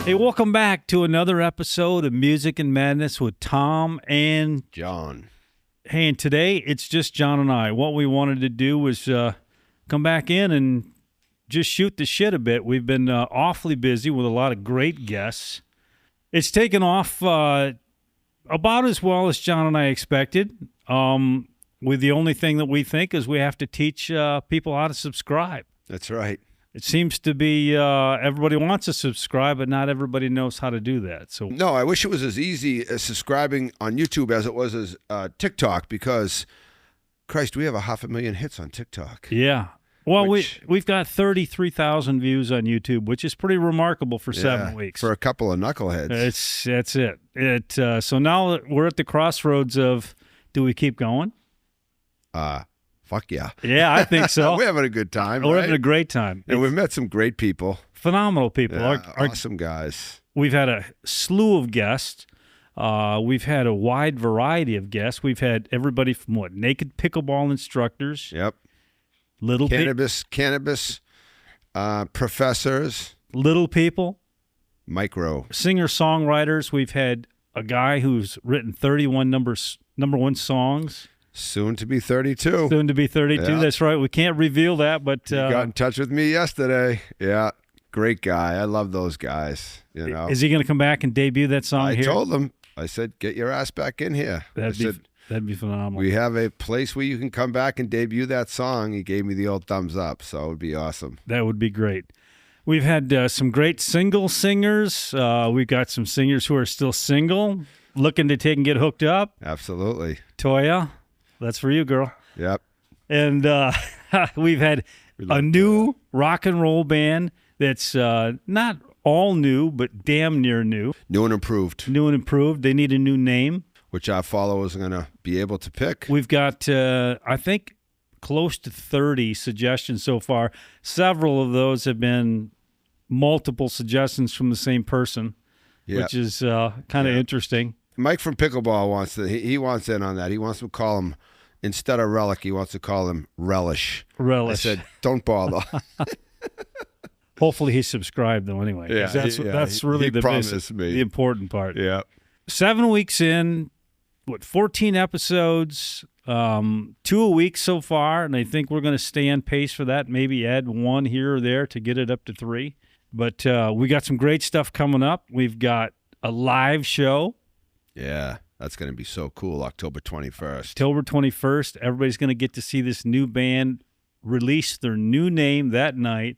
Hey, welcome back to another episode of Music and Madness with Tom and John. Hey, and today it's just John and I. What we wanted to do was come back in and just shoot the shit a bit. We've been awfully busy with a lot of great guests. It's taken off about as well as John and I expected. With the only thing that we think is we have to teach people how to subscribe. That's right. It seems to be everybody wants to subscribe, but not everybody knows how to do that. So No, I wish it was as easy as subscribing on YouTube as it was as TikTok, because, Christ, we have 500,000 hits on TikTok. yeah. Well, we've got 33,000 views on YouTube, which is pretty remarkable for 7 weeks. For a couple of knuckleheads. That's it. So now we're at the crossroads of, do we keep going? Fuck yeah. Yeah, I think so. We're having a good time. We're right? having a great time. And we've met some great people. Phenomenal people. Yeah, awesome guys. We've had a slew of guests. We've had a wide variety of guests. We've had everybody from naked pickleball instructors. Yep. Cannabis professors. Little people. Micro. Singer-songwriters. We've had a guy who's written 31 number one songs. Soon to be 32. Soon to be 32. Yeah. That's right. We can't reveal that, but He got in touch with me yesterday. Yeah. Great guy. I love those guys. You know. Is he going to come back and debut that song here? I told him. I said, get your ass back in here. That'd be phenomenal. We have a place where you can come back and debut that song. He gave me the old thumbs up, so it would be awesome. That would be great. We've had some great single singers. We've got some singers who are still single, looking to take and get hooked up. Absolutely. Toya, that's for you, girl. Yep. And we've had a new rock and roll band that's not all new, but damn near new. New and improved. New and improved. They need a new name, which our followers are going to be able to pick. We've got, I think, close to 30 suggestions so far. Several of those have been multiple suggestions from the same person, which is kind of interesting. Mike from Pickleball wants to. He wants in on that. He wants to call him, instead of Relic, he wants to call him Relish. Relish. I said, don't bother. Hopefully he subscribed, though, anyway. Yeah, that's really the important part. Yeah. 7 weeks in, 14 episodes, 2 a week so far, and I think we're going to stay on pace for that, maybe add one here or there to get it up to 3. But we got some great stuff coming up. We've got a live show. Yeah, that's going to be so cool, October 21st. October 21st, everybody's going to get to see this new band release their new name that night.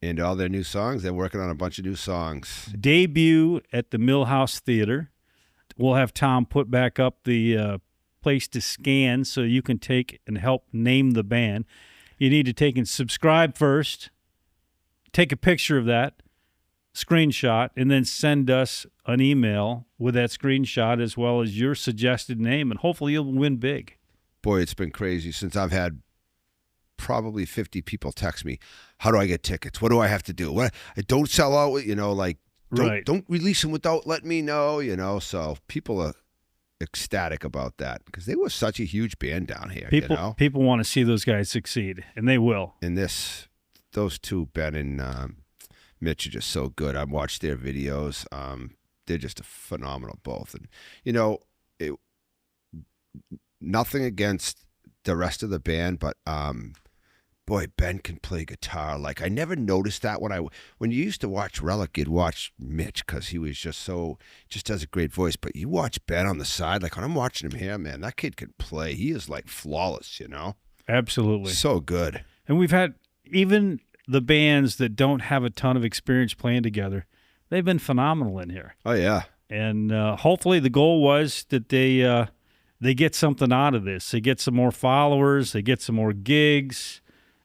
And all their new songs. They're working on a bunch of new songs. Debut at the Millhouse Theater. We'll have Tom put back up the place to scan so you can take and help name the band. You need to take and subscribe first, take a picture of that, screenshot, and then send us an email with that screenshot as well as your suggested name, and hopefully you'll win big. Boy, it's been crazy since I've had probably 50 people text me, how do I get tickets? What do I have to do? What? I don't sell out, don't release them without letting me know, so people are ecstatic about that because they were such a huge band down here. People want to see those guys succeed, and they will. And those two, Ben and Mitch, are just so good. I've watched their videos. They're just a phenomenal both. And, nothing against the rest of the band, but boy, Ben can play guitar. Like, I never noticed that when you used to watch Relic, you'd watch Mitch because he was just has a great voice. But you watch Ben on the side, like when I'm watching him here, man, that kid can play. He is like flawless, Absolutely. So good. And we've had even the bands that don't have a ton of experience playing together, they've been phenomenal in here. Oh, yeah. And hopefully the goal was that they get something out of this. They get some more followers. They get some more gigs.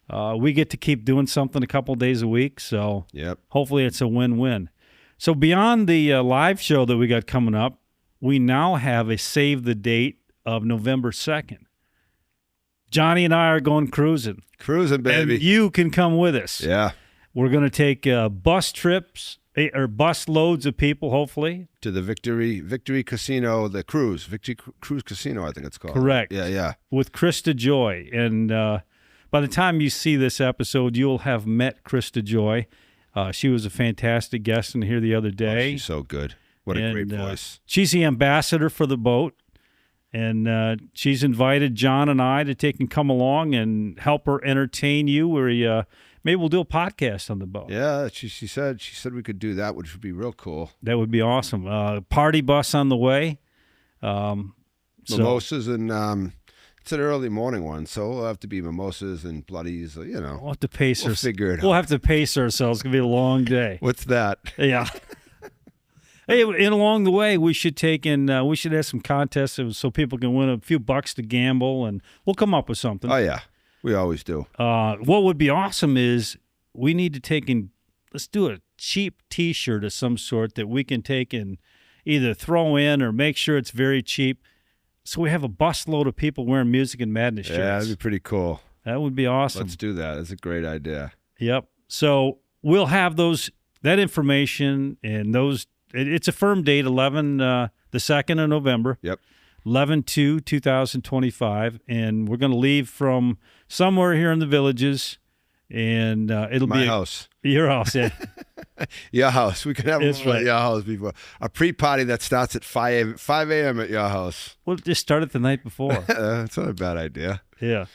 We get to keep doing something a couple days a week, so hopefully it's a win-win. So beyond the live show that we got coming up, we now have a save the date of November 2nd. Johnny and I are going cruising. Cruising, baby. And you can come with us. Yeah. We're going to take bus trips, or bus loads of people, hopefully. To the Victory Casino, the cruise. Victory Cruise Casino, I think it's called. Correct. Yeah. With Krista Joy. And by the time you see this episode, you'll have met Krista Joy. She was a fantastic guest in here the other Oh, day. she's so good. What a great voice. She's the ambassador for the boat. And she's invited John and I to take and come along and help her entertain you. Maybe we'll do a podcast on the boat. Yeah, she said we could do that, which would be real cool. That would be awesome. Party bus on the way. Mimosas and it's an early morning one, so we'll have to be mimosas and bloodies. You know, we'll have to pace we'll figure it out. We'll have to pace ourselves. It's gonna be a long day. What's that? Yeah. Hey, and along the way, we should have some contests so people can win a few bucks to gamble, and we'll come up with something. Oh yeah, we always do. What would be awesome is we need to let's do a cheap T-shirt of some sort that we can take and either throw in or make sure it's very cheap, so we have a busload of people wearing Music and Madness shirts. Yeah, that'd be pretty cool. That would be awesome. Let's do that. That's a great idea. Yep. So we'll have that information and those. It's a firm date, the 2nd of November. Yep. 11/2/2025, and we're going to leave from somewhere here in the Villages, and it'll My be house. Your house, yeah. Your house. We can have That's one right. at your house before a pre-party that starts at 5 a.m. at your house. We'll just start it the night before. That's not a bad idea. Yeah.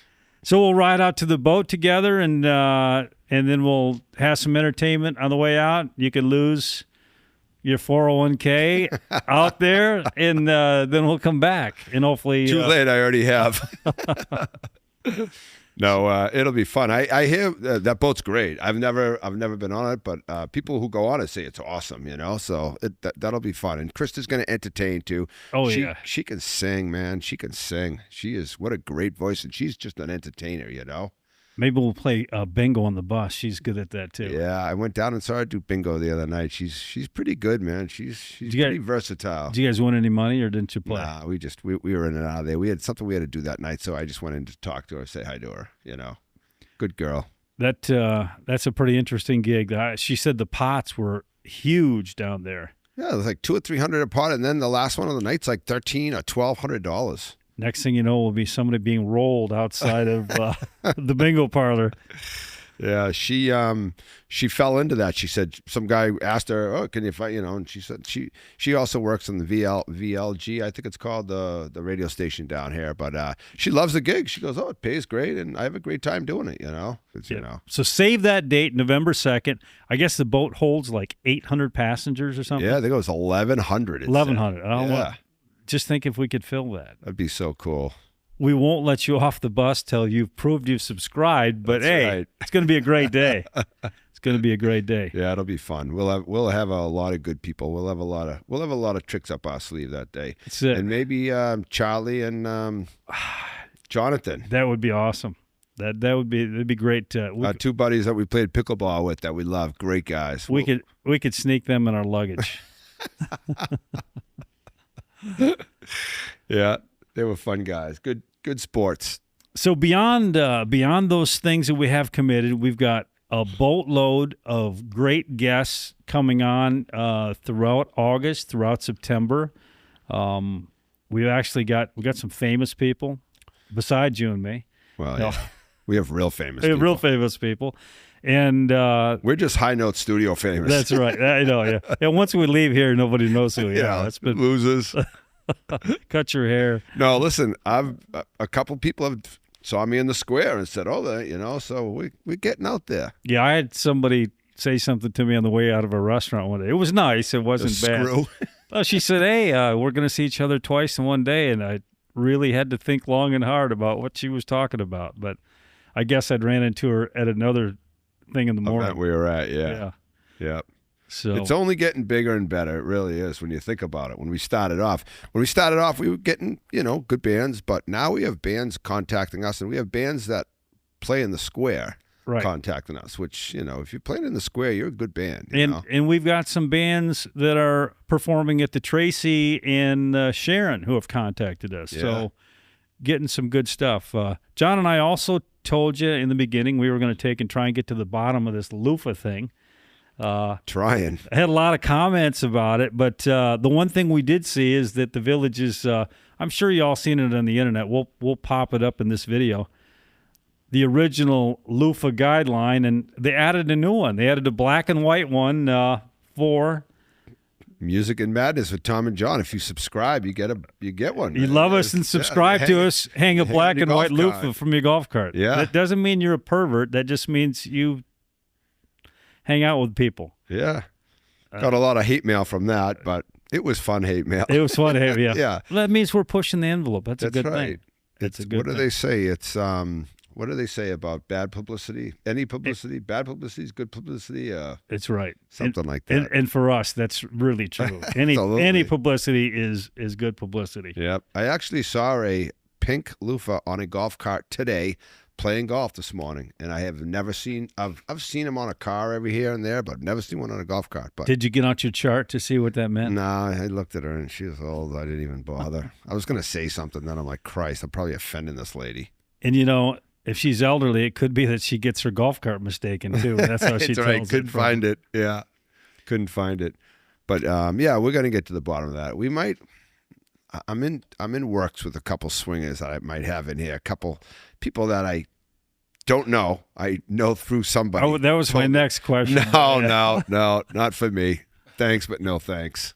So we'll ride out to the boat together, and then we'll have some entertainment on the way out. You can lose your 401k out there, and then we'll come back, and hopefully Too late. I already have. No, it'll be fun. I hear that boat's great. I've never been on it, but people who go on it say it's awesome. You know, so that'll be fun. And Krista's going to entertain too. Oh, yeah, she can sing, man. She can sing. What a great voice, and she's just an entertainer. You know. Maybe we'll play bingo on the bus. She's good at that too. Yeah, I went down and saw her do bingo the other night. She's pretty good, man. She's pretty versatile. Did you guys win any money, or didn't you play? Nah, we were in and out of there. We had something we had to do that night, so I just went in to talk to her, say hi to her. You know, good girl. That's a pretty interesting gig. She said the pots were huge down there. Yeah, it was like $200 or $300 a pot, and then the last one of the night's like $1,300 or $1,200. Next thing you know, will be somebody being rolled outside of the bingo parlor. Yeah, she fell into that. She said some guy asked her, "Oh, can you fight?" You know, and she said she also works on the VLG, I think it's called, the radio station down here. But she loves the gig. She goes, "Oh, it pays great, and I have a great time doing it." You know, you know. So save that date, November 2nd. I guess the boat holds like 800 passengers or something. Yeah, I think it was 1,100. 1,100. Yeah. Just think if we could fill that. That'd be so cool. We won't let you off the bus till you've proved you've subscribed, but That's right. It's going to be a great day. It's going to be a great day. Yeah, it'll be fun. We'll have a lot of good people. We'll have a lot of tricks up our sleeve that day. That's it. And maybe Charlie and Jonathan. That would be awesome. That'd be great. Two buddies that we played pickleball with that we love. Great guys. We could sneak them in our luggage. Yeah, they were fun guys. Good sports. So beyond those things that we have committed, we've got a boatload of great guests coming on throughout August, throughout September. We got some famous people besides you and me. Well, yeah. We have real famous. Real famous people. And we're just High Note Studio famous. That's right. I know, yeah. And once we leave here, nobody knows who we are. Yeah, That's been losers. Cut your hair. No, listen, a couple people have saw me in the square and said, "Oh, you know," so we're getting out there. Yeah, I had somebody say something to me on the way out of a restaurant one day. It was nice. It wasn't bad. Screw. Oh, she said, "Hey, we're going to see each other twice in one day," and I really had to think long and hard about what she was talking about. But I guess I'd ran into her at another thing in the morning. Event we were at, yeah. So it's only getting bigger and better. It really is when you think about it. When we started off, we were getting, good bands, but now we have bands contacting us, and we have bands that play in the square contacting us, which, if you're playing in the square, you're a good band. And we've got some bands that are performing at the Tracy and Sharon who have contacted us. Yeah. So getting some good stuff. John and I also told you in the beginning we were going to take and try and get to the bottom of this Loofa thing. Trying. I had a lot of comments about it, but the one thing we did see is that the Villages, I'm sure you all seen it on the internet. We'll pop it up in this video. the original Loofa Guideline, and they added a new one. They added a black and white one for Music and Madness with Tom and John. If you subscribe, you get one. You love us and subscribe to us. Hang a black and white loofah from your golf cart. Yeah. That doesn't mean you're a pervert. That just means you hang out with people. Yeah. Got a lot of hate mail from that, but it was fun hate mail. It was fun to have, yeah. Yeah. Well, that means we're pushing the envelope. That's a good right. thing. That's a good What do thing. they say? It's what do they say about bad publicity? Any publicity, bad publicity is good publicity. It's right. Something like that. And for us, that's really true. Any publicity is good publicity. Yep. I actually saw a pink loofah on a golf cart today playing golf this morning, and I have never seen. I've seen them on a car every here and there, but I've never seen one on a golf cart. But did you get out your chart to see what that meant? no, I looked at her and she was old. I didn't even bother. I was gonna say something, then I'm like, Christ, I'm probably offending this lady. And if she's elderly, it could be that she gets her golf cart mistaken too. That's how she tells right. it. Couldn't find it. Yeah, couldn't find it. But yeah, we're gonna get to the bottom of that. We might. I'm in works with a couple swingers that I might have in here. A couple people that I don't know. I know through somebody. Oh, that was my next question. No, not for me. Thanks, but no thanks.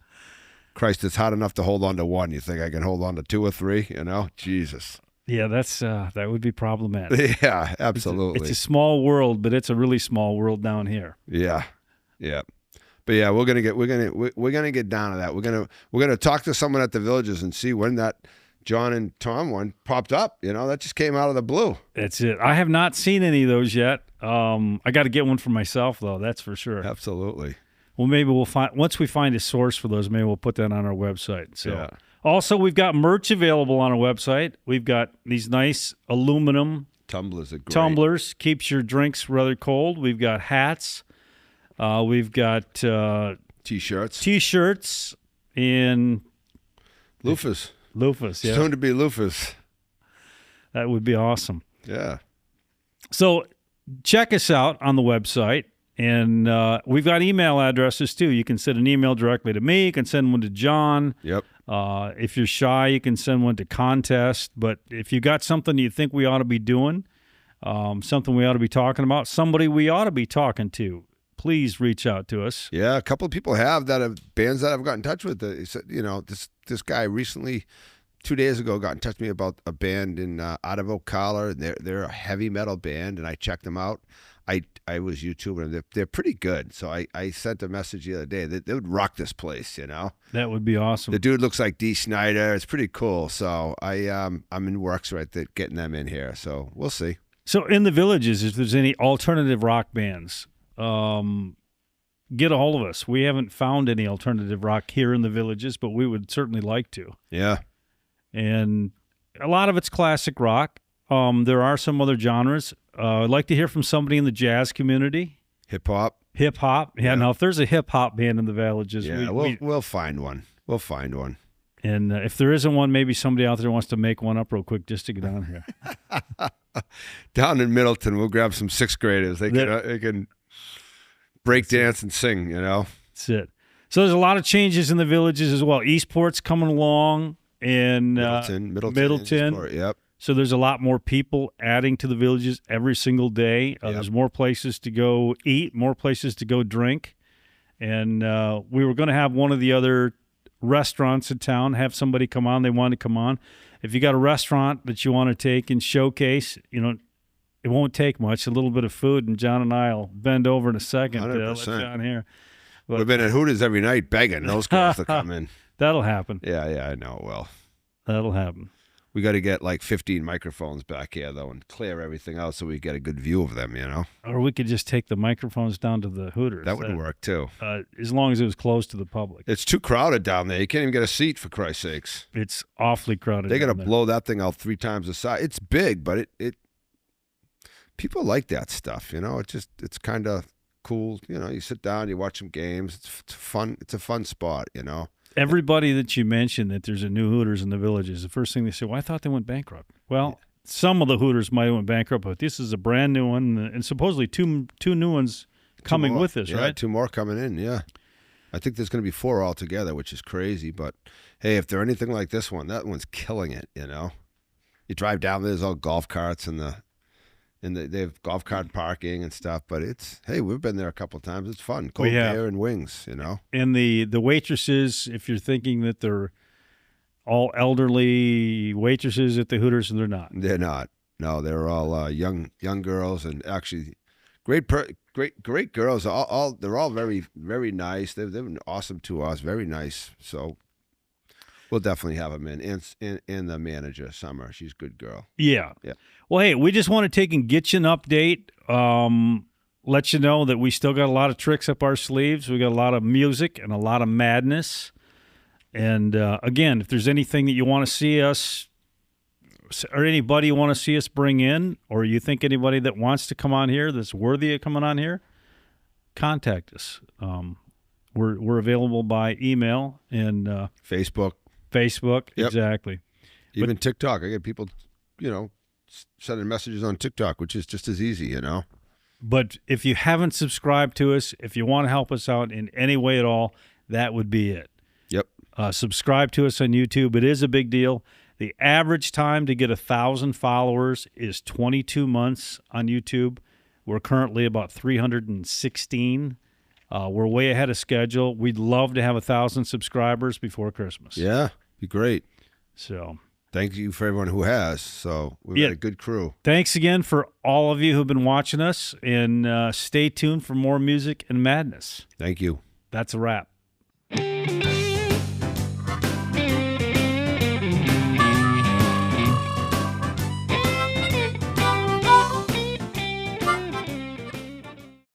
Christ, it's hard enough to hold on to one. You think I can hold on to two or three? Jesus. Yeah, that would be problematic. Yeah, absolutely. It's a small world, but it's a really small world down here. Yeah. But yeah, we're gonna get down to that. We're gonna talk to someone at the Villages and see when that John and Tom one popped up. That just came out of the blue. That's it. I have not seen any of those yet. I got to get one for myself though. That's for sure. Absolutely. Well, maybe we'll find once we find a source for those. Maybe we'll put that on our website. So. Yeah. Also, we've got merch available on our website. We've got these nice aluminum tumblers. Are great. Tumblers keeps your drinks rather cold. We've got hats. We've got T-shirts and loofahs. Yeah. Soon to be loofahs. That would be awesome. Yeah. So check us out on the website. And we've got email addresses, too. You can send an email directly to me. You can send one to John. Yep. If you're shy, you can send one to contest. But if you got something you think we ought to be doing, something we ought to be talking about, somebody we ought to be talking to, please reach out to us. Yeah, a couple of people have bands that I've got in touch with. He said, this guy recently, 2 days ago, got in touch with me about a band out of Ocala. And they're a heavy metal band, and I checked them out. I was YouTubing them. They're pretty good. So I sent a message the other day. They would rock this place, That would be awesome. The dude looks like Dee Snider. It's pretty cool. So I'm in works right there, getting them in here. So we'll see. So in the Villages, if there's any alternative rock bands, get a hold of us. We haven't found any alternative rock here in the Villages, but we would certainly like to. Yeah. And a lot of it's classic rock. There are some other genres. I'd like to hear from somebody in the jazz community. Hip hop. Yeah. Now, if there's a hip hop band in the Villages, we'll find one. We'll find one. And if there isn't one, maybe somebody out there wants to make one up real quick just to get down here. Down in Middleton, we'll grab some sixth graders. They can break dance and sing. That's it. So there's a lot of changes in the Villages as well. Esport's coming along in Middleton. Yep. So there's a lot more people adding to the Villages every single day. There's more places to go eat, more places to go drink. And we were going to have one of the other restaurants in town have somebody come on. They want to come on. If you got a restaurant that you want to take and showcase, it won't take much. A little bit of food, and John and I will bend over in a second. 100%. Let John here. But we've been at Hooters every night begging those girls to come in. That'll happen. Yeah, I know it will. That'll happen. We got to get like 15 microphones back here, though, and clear everything out so we get a good view of them, Or we could just take the microphones down to the Hooters. That would work, too. As long as it was close to the public. It's too crowded down there. You can't even get a seat, for Christ's sakes. It's awfully crowded. They got to blow that thing out 3 times the size. It's big, but it people like that stuff, It's kind of cool. You sit down, you watch some games. It's fun. It's a fun spot, Everybody that you mentioned that there's a new Hooters in the Villages, the first thing they say, well, I thought they went bankrupt. Well, some of the Hooters might have went bankrupt, but this is a brand new one, and supposedly two new ones coming with this, right? 2 more coming in, yeah. I think there's going to be 4 altogether, which is crazy. But, hey, if they're anything like this one, that one's killing it, You drive down there, there's all golf carts and and they have golf cart parking and stuff. But hey, we've been there a couple of times. It's fun. We Cold have. beer and wings, And the waitresses, if you're thinking that they're all elderly waitresses at the Hooters, they're not. They're not. No, they're all young girls, and actually great girls. They're all very, very nice. They've been awesome to us. Very nice. So we'll definitely have them in. And the manager, Summer, she's a good girl. Yeah. Yeah. Well, hey, we just want to take and get you an update. Let you know that we still got a lot of tricks up our sleeves. We got a lot of music and a lot of madness. And again, if there's anything that you want to see us or anybody you want to see us bring in, or you think anybody that wants to come on here that's worthy of coming on here, contact us. We're available by email and Facebook. Yep. Exactly. Even TikTok. I get people, sending messages on TikTok, which is just as easy, But if you haven't subscribed to us, if you want to help us out in any way at all, that would be it. Yep. Subscribe to us on YouTube. It is a big deal. The average time to get 1,000 followers is 22 months on YouTube. We're currently about 316. We're way ahead of schedule. We'd love to have 1,000 subscribers before Christmas. Yeah, be great. So thank you for everyone who has. So we've got a good crew. Thanks again for all of you who've been watching us, and stay tuned for more music and madness. Thank you. That's a wrap.